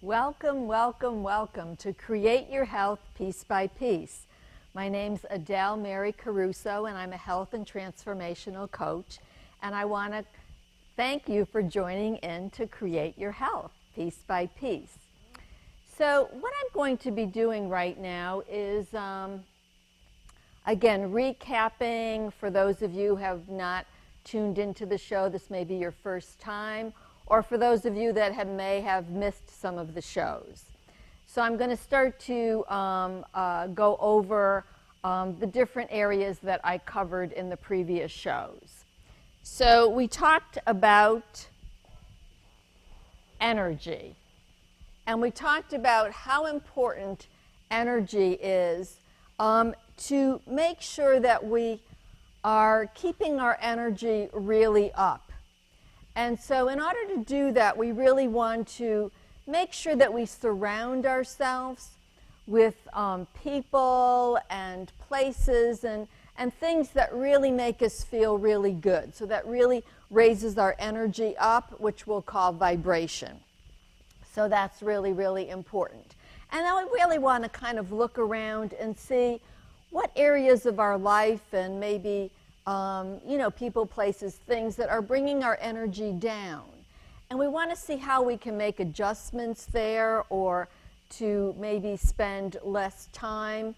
Welcome, welcome, welcome to Create Your Health Piece by Piece. My name's Adele Mary Caruso, and I'm a health and transformational coach. And I want to thank you for joining in to Create Your Health Piece by Piece. So what I'm going to be doing right now is, again, recapping for those of you who have not tuned into the show. This may be your first time, or for those of you that may have missed some of the shows. So I'm going to start to go over the different areas that I covered in the previous shows. So we talked about energy, and we talked about how important energy is to make sure that we are keeping our energy really up. And so in order to do that, we really want to make sure that we surround ourselves with people and places and things that really make us feel really good. So that really raises our energy up, which we'll call vibration. So that's really, really important. And then we really want to kind of look around and see what areas of our life and maybe people, places, things that are bringing our energy down. And we want to see how we can make adjustments there, or to maybe spend less time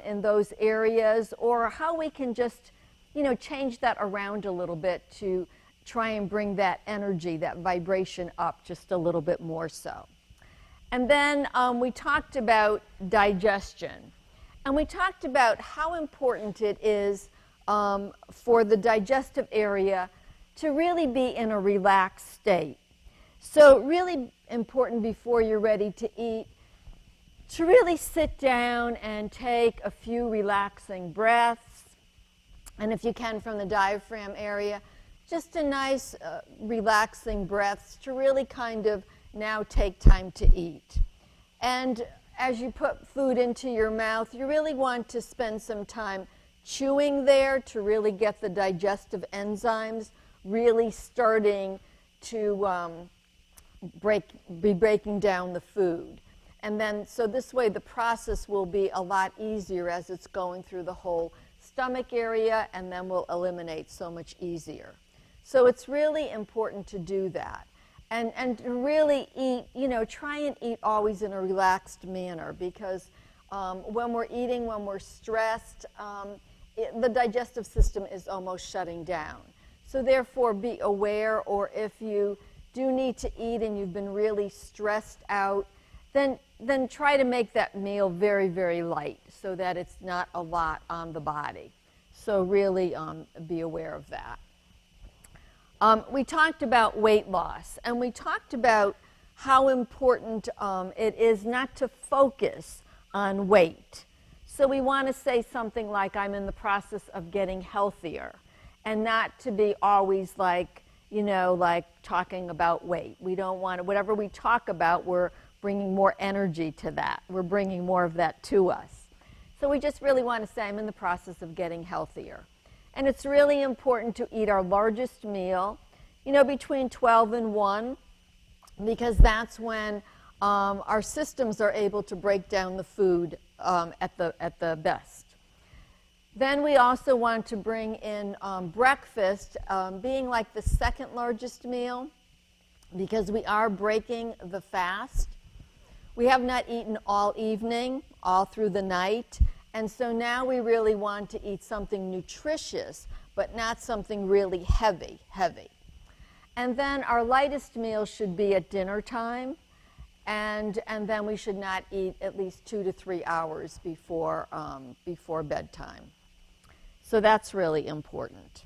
in those areas, or how we can just, change that around a little bit to try and bring that energy, that vibration up just a little bit more so. And then we talked about digestion. And we talked about how important it is for the digestive area to really be in a relaxed state. So really important before you're ready to eat to really sit down and take a few relaxing breaths. And if you can, from the diaphragm area, just a nice relaxing breaths to really kind of now take time to eat. And as you put food into your mouth, you really want to spend some time chewing there to really get the digestive enzymes really starting to be breaking down the food. And then, so this way the process will be a lot easier as it's going through the whole stomach area, and then will eliminate so much easier. So it's really important to do that. And really eat, try and eat always in a relaxed manner, because when we're eating, when we're stressed, the digestive system is almost shutting down. So therefore, be aware, or if you do need to eat and you've been really stressed out, then try to make that meal very, very light so that it's not a lot on the body. So really be aware of that. We talked about weight loss, and we talked about how important it is not to focus on weight. So we want to say something like, I'm in the process of getting healthier, and not to be always like talking about weight. We don't want to, whatever we talk about, we're bringing more energy to that. We're bringing more of that to us. So we just really want to say, I'm in the process of getting healthier. And it's really important to eat our largest meal, between 12 and 1, because that's when our systems are able to break down the food at the best. Then we also want to bring in breakfast being like the second largest meal, because we are breaking the fast. We have not eaten all evening, all through the night, and so now we really want to eat something nutritious, but not something really heavy. And then our lightest meal should be at dinner time, and then we should not eat at least 2 to 3 hours before bedtime. So that's really important.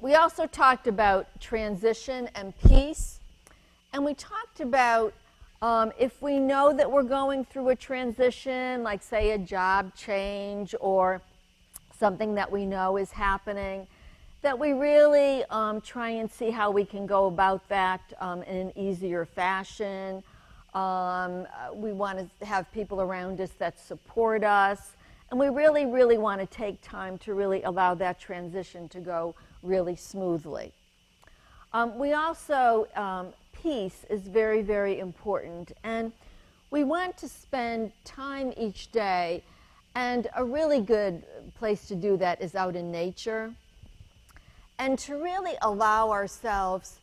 We also talked about transition and peace, and we talked about if we know that we're going through a transition, like say a job change or something that we know is happening, that we really try and see how we can go about that in an easier fashion. We want to have people around us that support us, and we really, really want to take time to really allow that transition to go really smoothly. We also peace is very, very important. And we want to spend time each day, and a really good place to do that is out in nature. And to really allow ourselves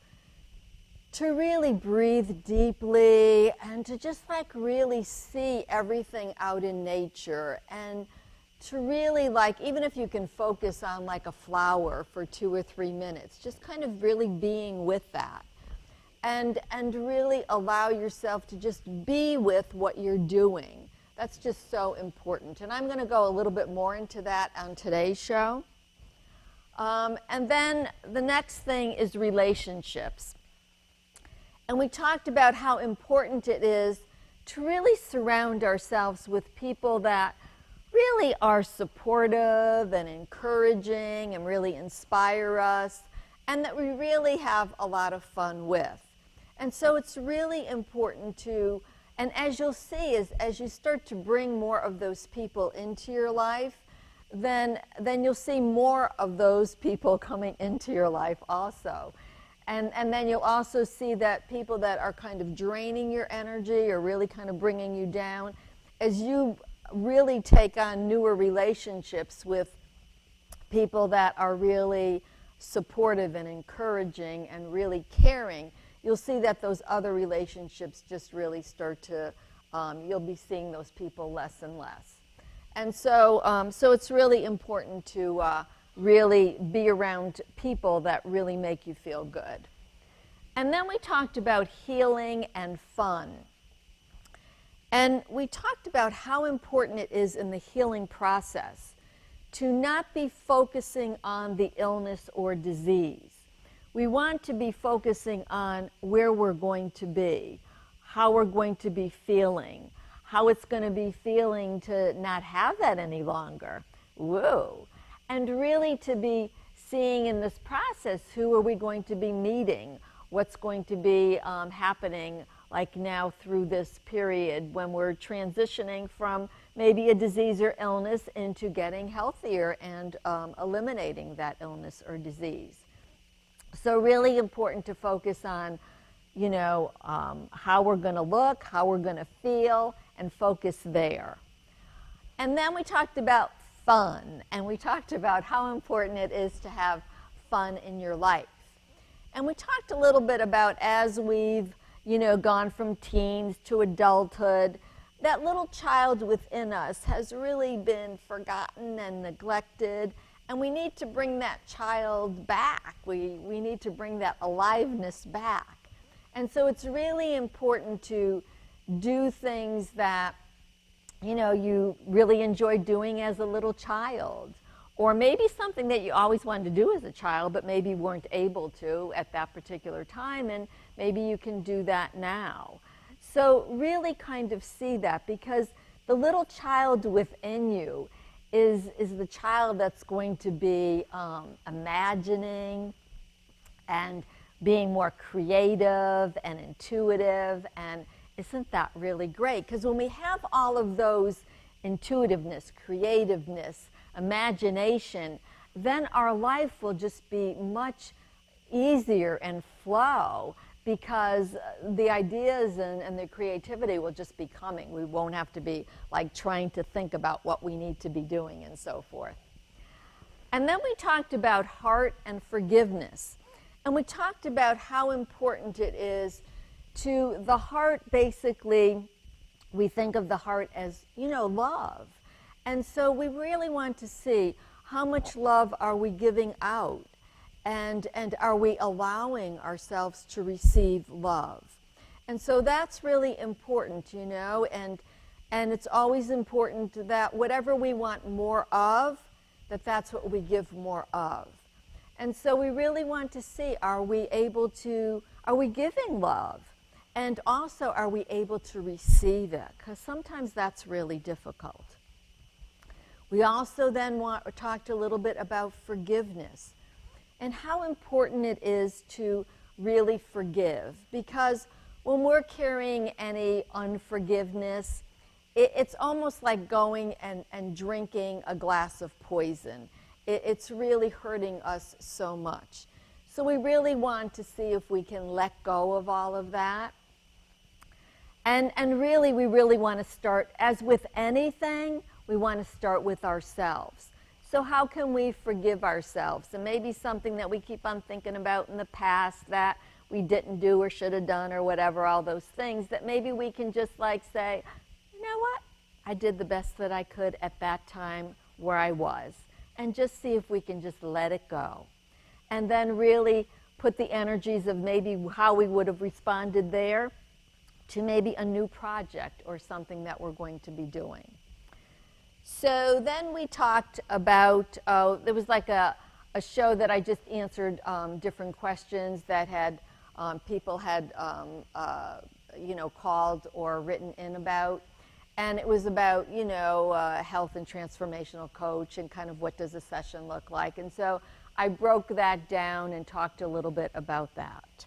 to really breathe deeply and to just like really see everything out in nature, and to really like, even if you can focus on like a flower for 2 or 3 minutes, just kind of really being with that. And really allow yourself to just be with what you're doing. That's just so important. And I'm going to go a little bit more into that on today's show. And then the next thing is relationships. And we talked about how important it is to really surround ourselves with people that really are supportive and encouraging and really inspire us, and that we really have a lot of fun with. And so it's really important to, and as you'll see, as you start to bring more of those people into your life, then you'll see more of those people coming into your life also. And then you'll also see that people that are kind of draining your energy or really kind of bringing you down, as you really take on newer relationships with people that are really supportive and encouraging and really caring, you'll see that those other relationships just really start to, you'll be seeing those people less and less. And so, so it's really important to really be around people that really make you feel good. And then we talked about healing and fun. And we talked about how important it is in the healing process to not be focusing on the illness or disease. We want to be focusing on where we're going to be, how we're going to be feeling, how it's going to be feeling to not have that any longer. Whoa. And really to be seeing in this process, who are we going to be meeting, what's going to be happening like now through this period when we're transitioning from maybe a disease or illness into getting healthier and eliminating that illness or disease. So really important to focus on, you know, how we're going to look, how we're going to feel, and focus there. And then we talked about fun, and we talked about how important it is to have fun in your life. And we talked a little bit about, as we've, you know, gone from teens to adulthood, that little child within us has really been forgotten and neglected, and we need to bring that child back. We need to bring that aliveness back. And so it's really important to do things that, you know, you really enjoyed doing as a little child, or maybe something that you always wanted to do as a child but maybe weren't able to at that particular time, and maybe you can do that now. So really kind of see that, because the little child within you is the child that's going to be imagining and being more creative and intuitive. And isn't that really great? Because when we have all of those intuitiveness, creativeness, imagination, then our life will just be much easier and flow, because the ideas and the creativity will just be coming. We won't have to be like trying to think about what we need to be doing and so forth. And then we talked about heart and forgiveness. And we talked about how important it is to the heart. Basically, we think of the heart as, you know, love. And so we really want to see how much love are we giving out, and are we allowing ourselves to receive love. And so that's really important, you know, and it's always important that whatever we want more of, that's what we give more of. And so we really want to see, are we giving love? And also, are we able to receive it? Because sometimes that's really difficult. We also then talked a little bit about forgiveness and how important it is to really forgive. Because when we're carrying any unforgiveness, it's almost like going and drinking a glass of poison. It's really hurting us so much. So we really want to see if we can let go of all of that. And really, we really want to start, as with anything, we want to start with ourselves. So how can we forgive ourselves? And maybe something that we keep on thinking about in the past that we didn't do or should have done or whatever, all those things, that maybe we can just like say, you know what? I did the best that I could at that time where I was. And just see if we can just let it go. And then really put the energies of maybe how we would have responded there to maybe a new project or something that we're going to be doing. So then we talked about, there was like a show that I just answered different questions that had people had called or written in about. And it was about, health and transformational coach and kind of what does a session look like. And so I broke that down and talked a little bit about that.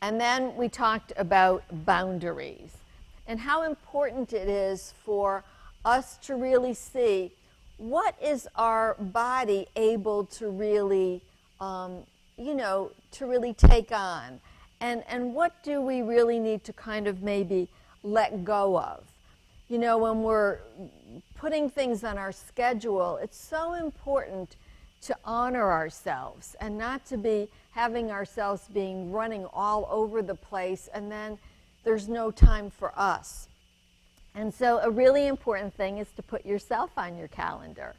And then we talked about boundaries and how important it is for us to really see what is our body able to really, to really take on. And what do we really need to kind of maybe let go of. When we're putting things on our schedule, it's so important to honor ourselves and not to be having ourselves being running all over the place and then there's no time for us. And so a really important thing is to put yourself on your calendar.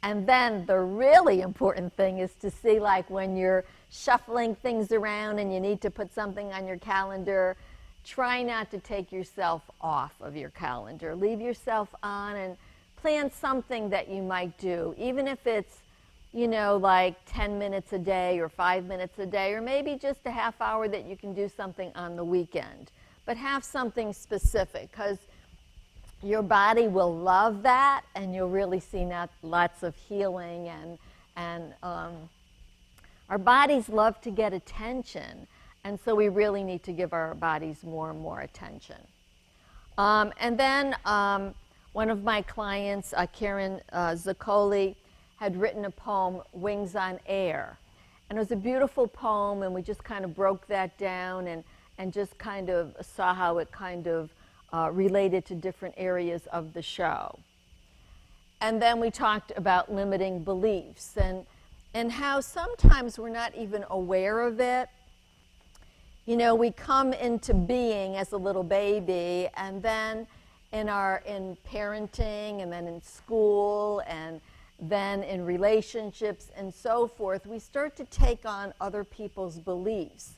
And then the really important thing is to see, like when you're shuffling things around and you need to put something on your calendar, try not to take yourself off of your calendar. Leave yourself on and plan something that you might do, even if it's, like 10 minutes a day or 5 minutes a day, or maybe just a half hour that you can do something on the weekend. But have something specific, because your body will love that, and you'll really see lots of healing. And our bodies love to get attention. And so we really need to give our bodies more and more attention. And then one of my clients, Karen Zaccoli, had written a poem, Wings on Air. And it was a beautiful poem, and we just kind of broke that down and just kind of saw how it kind of related to different areas of the show. And then we talked about limiting beliefs and how sometimes we're not even aware of it. We come into being as a little baby, and then in parenting, and then in school, and then in relationships and so forth, we start to take on other people's beliefs.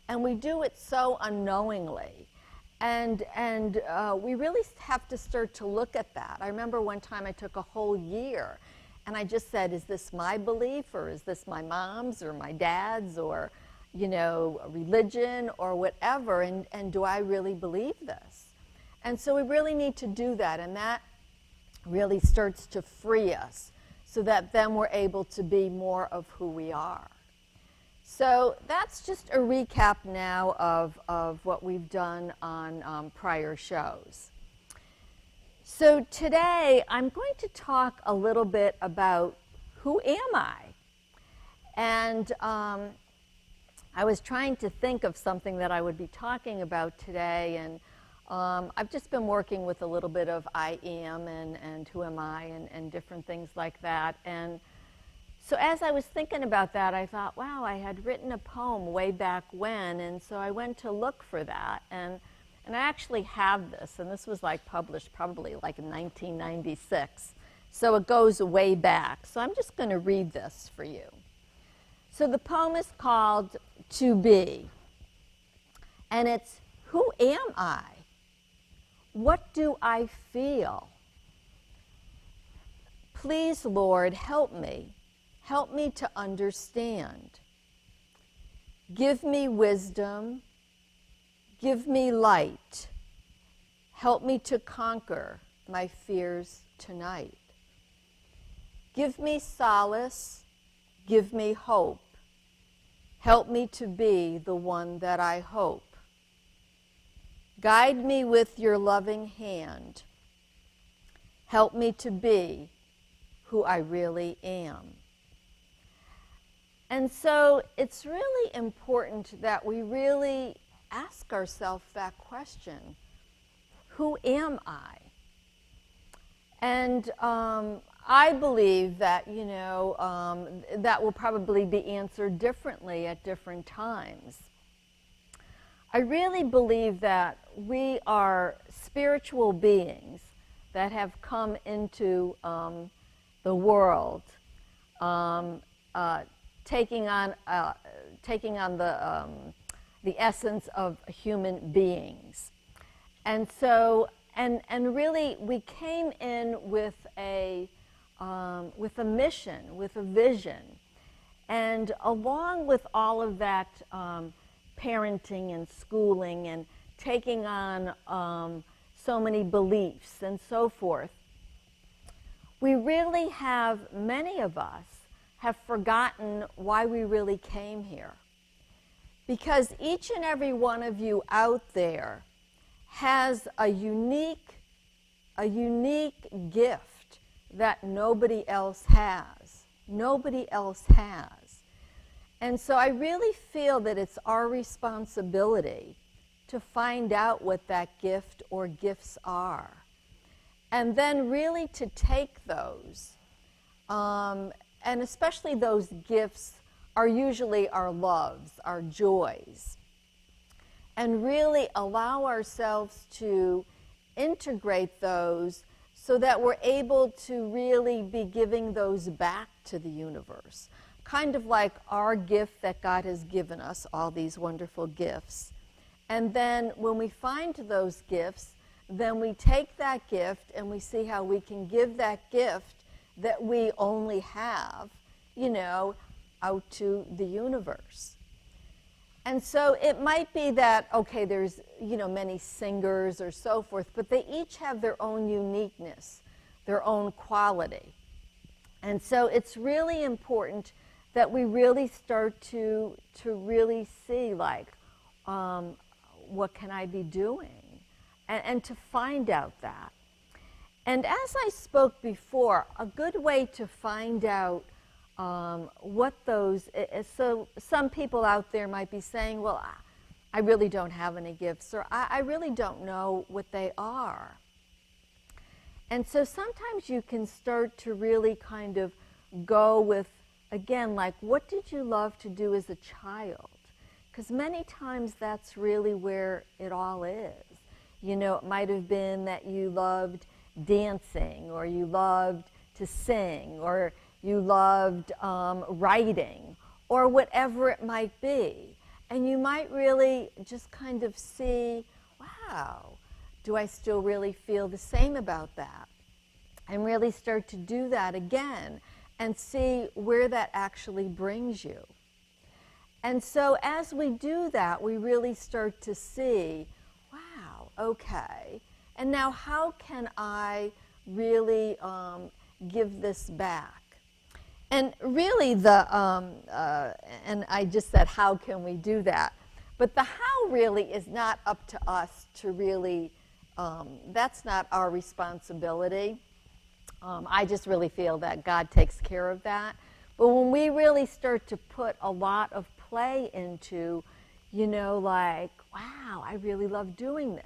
And we do it so unknowingly. And we really have to start to look at that. I remember one time I took a whole year, and I just said, is this my belief, or is this my mom's, or my dad's, or religion or whatever, and do I really believe this? And so we really need to do that, and that really starts to free us so that then we're able to be more of who we are. So that's just a recap now of what we've done on prior shows. So today I'm going to talk a little bit about who am I? And I was trying to think of something that I would be talking about today, and I've just been working with a little bit of I am and who am I and different things like that. And so as I was thinking about that, I thought, wow, I had written a poem way back when, and so I went to look for that. And I actually have this, and this was like published probably like in 1996. So it goes way back. So I'm just going to read this for you. So the poem is called To Be, and it's, who am I? What do I feel? Please, Lord, help me. Help me to understand. Give me wisdom. Give me light. Help me to conquer my fears tonight. Give me solace. Give me hope. Help me to be the one that I hope. Guide me with your loving hand. Help me to be who I really am. And so it's really important that we really ask ourselves that question, who am I? And I believe that, that will probably be answered differently at different times. I really believe that we are spiritual beings that have come into the world, taking on the essence of human beings. And so, and really, we came in with a mission, with a vision. And along with all of that parenting and schooling and taking on so many beliefs and so forth, we really have, many of us, have forgotten why we really came here. Because each and every one of you out there has a unique gift that nobody else has. Nobody else has. And so I really feel that it's our responsibility to find out what that gift or gifts are. And then really to take those, and especially those gifts are usually our loves, our joys, and really allow ourselves to integrate those so that we're able to really be giving those back to the universe. Kind of like our gift that God has given us, all these wonderful gifts. And then when we find those gifts, then we take that gift and we see how we can give that gift that we only have, out to the universe. And so it might be that, okay, there's, many singers or so forth, but they each have their own uniqueness, their own quality. And so it's really important that we really start to really see, like, what can I be doing? And to find out that. And as I spoke before, a good way to find out what those is, so some people out there might be saying, well, I really don't have any gifts, or I really don't know what they are. And so sometimes you can start to really kind of go with, again, like, what did you love to do as a child? Because many times that's really where it all is. It might have been that you loved dancing, or you loved to sing, or you loved writing, or whatever it might be. And you might really just kind of see, wow, do I still really feel the same about that? And really start to do that again and see where that actually brings you. And so as we do that, we really start to see, wow, okay, and now how can I really give this back? And really and I just said, how can we do that? But the how really is not up to us to really, that's not our responsibility. I just really feel that God takes care of that. But when we really start to put a lot of play into, like, wow, I really love doing this.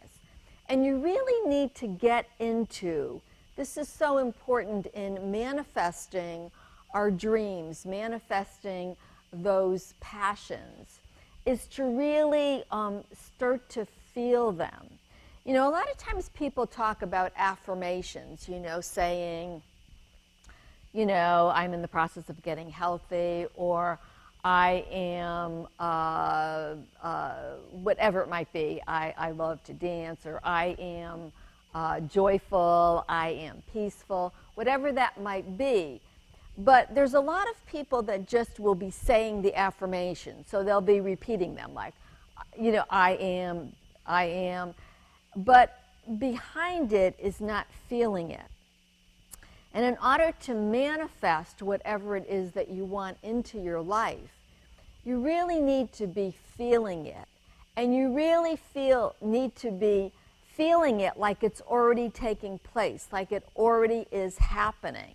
And you really need to get into, this is so important in manifesting our dreams, manifesting those passions, is to really start to feel them. A lot of times people talk about affirmations, saying, I'm in the process of getting healthy, or I am, whatever it might be, I love to dance, or I am joyful, I am peaceful, whatever that might be. But there's a lot of people that just will be saying the affirmation. So they'll be repeating them like, I am. But behind it is not feeling it. And in order to manifest whatever it is that you want into your life, you really need to be feeling it. And you really need to be feeling it like it's already taking place, like it already is happening.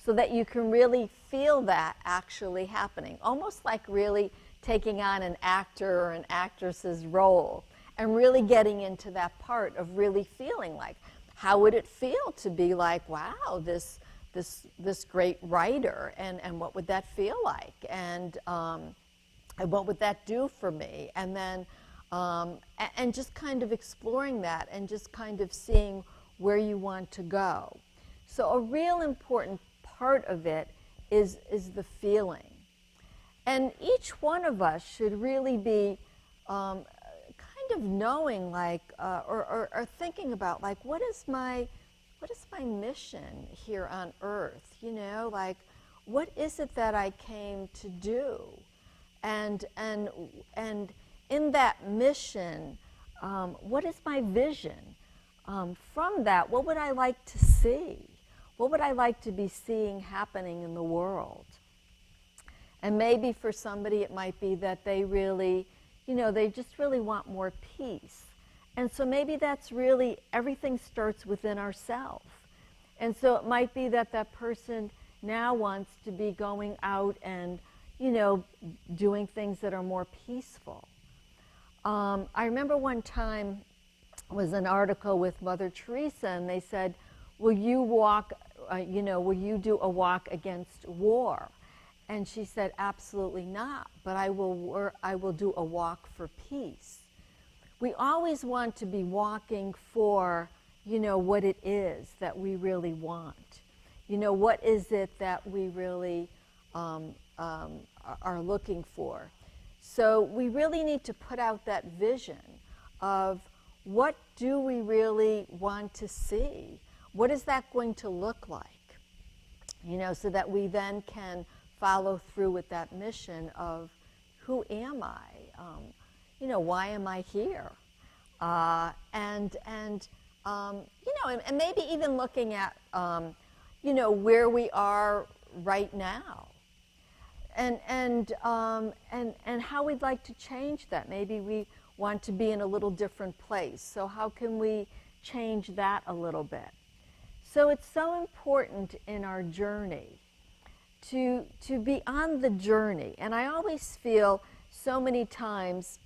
so that you can really feel that actually happening, almost like really taking on an actor or an actress's role and really getting into that part of really feeling like, how would it feel to be like, wow, this great writer, and what would that feel like, and what would that do for me, and then and just kind of exploring that and just kind of seeing where you want to go. So a real important part of it is the feeling. And each one of us should really be kind of knowing, like, or thinking about, like, what is my mission here on earth? You know, like, what is it that I came to do? And in that mission, what is my vision? From that, what would I like to see? What would I like to be seeing happening in the world? And maybe for somebody it might be that they really, you know, they just really want more peace. And so maybe that's really, everything starts within ourselves. And so it might be that that person now wants to be going out and, you know, doing things that are more peaceful. I remember one time was an article with Mother Teresa, and they said, will you walk, will you do a walk against war? And she said, absolutely not, but I will do a walk for peace. We always want to be walking for, you know, what it is that we really want. You know, what is it that we really are looking for? So we really need to put out that vision of, what do we really want to see? What is that going to look like? You know, so that we then can follow through with that mission of, who am I? You know, why am I here? And maybe even looking at, you know, where we are right now, and how we'd like to change that. Maybe we want to be in a little different place. So how can we change that a little bit? So it's so important in our journey to be on the journey. And I always feel so many times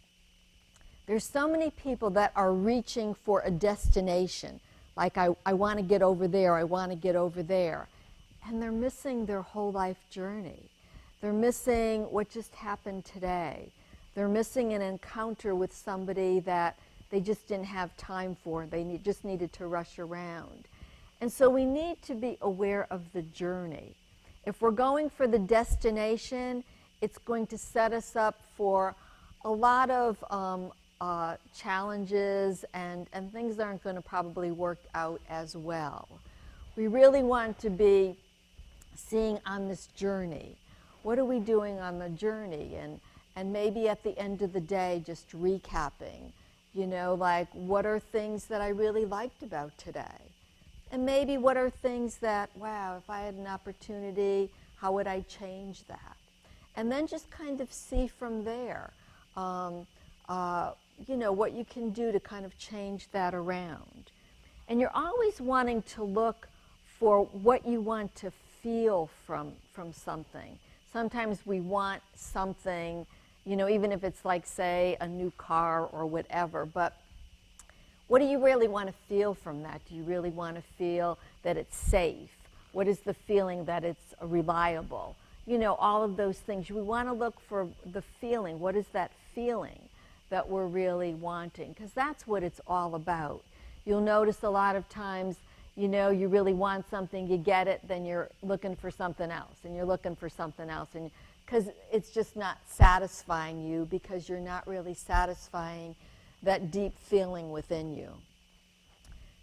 there's so many people that are reaching for a destination. Like, I want to get over there, I want to get over there. And they're missing their whole life journey. They're missing what just happened today. They're missing an encounter with somebody that they just didn't have time for. They just needed to rush around. And so we need to be aware of the journey. If we're going for the destination, it's going to set us up for a lot of challenges, and things aren't going to probably work out as well. We really want to be seeing on this journey. What are we doing on the journey? And maybe at the end of the day, just recapping, you know, like, what are things that I really liked about today? And maybe what are things that, wow, if I had an opportunity, how would I change that? And then just kind of see from there, you know, what you can do to kind of change that around. And you're always wanting to look for what you want to feel from something. Sometimes we want something, you know, even if it's like, say, a new car or whatever, but what do you really want to feel from that? Do you really want to feel that it's safe? What is the feeling that it's reliable? You know, all of those things. We want to look for the feeling. What is that feeling that we're really wanting? Because that's what it's all about. You'll notice a lot of times, you know, you really want something, you get it, then you're looking for something else, and you're looking for something else, and because it's just not satisfying you, because you're not really satisfying that deep feeling within you.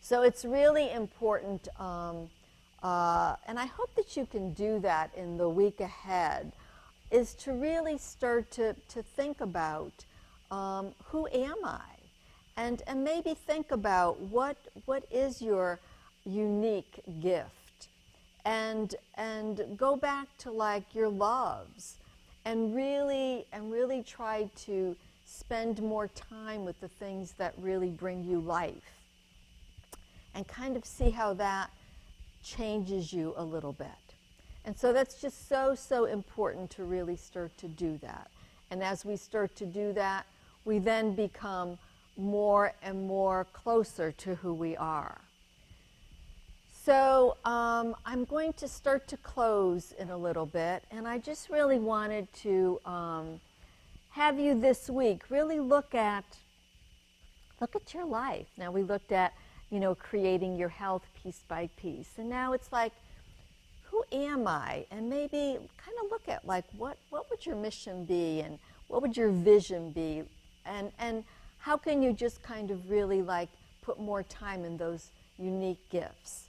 So it's really important, and I hope that you can do that in the week ahead, is to really start to think about, who am I? And maybe think about what is your unique gift, and go back to, like, your loves, and really try to spend more time with the things that really bring you life, and kind of see how that changes you a little bit. And so that's just so, so important to really start to do that. And as we start to do that, we then become more and more closer to who we are. So I'm going to start to close in a little bit, and I just really wanted to have you this week really look at your life. Now we looked at, creating your health piece by piece, and now it's like, who am I? And maybe kind of look at like what would your mission be, and what would your vision be, and how can you just kind of really like put more time in those unique gifts.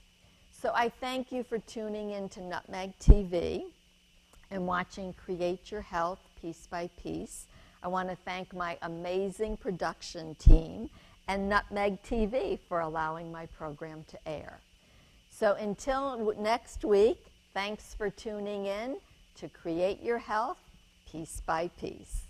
So I thank you for tuning in to Nutmeg TV and watching Create Your Health Piece by Piece. I want to thank my amazing production team and Nutmeg TV for allowing my program to air. So until next week, thanks for tuning in to Create Your Health Piece by Piece.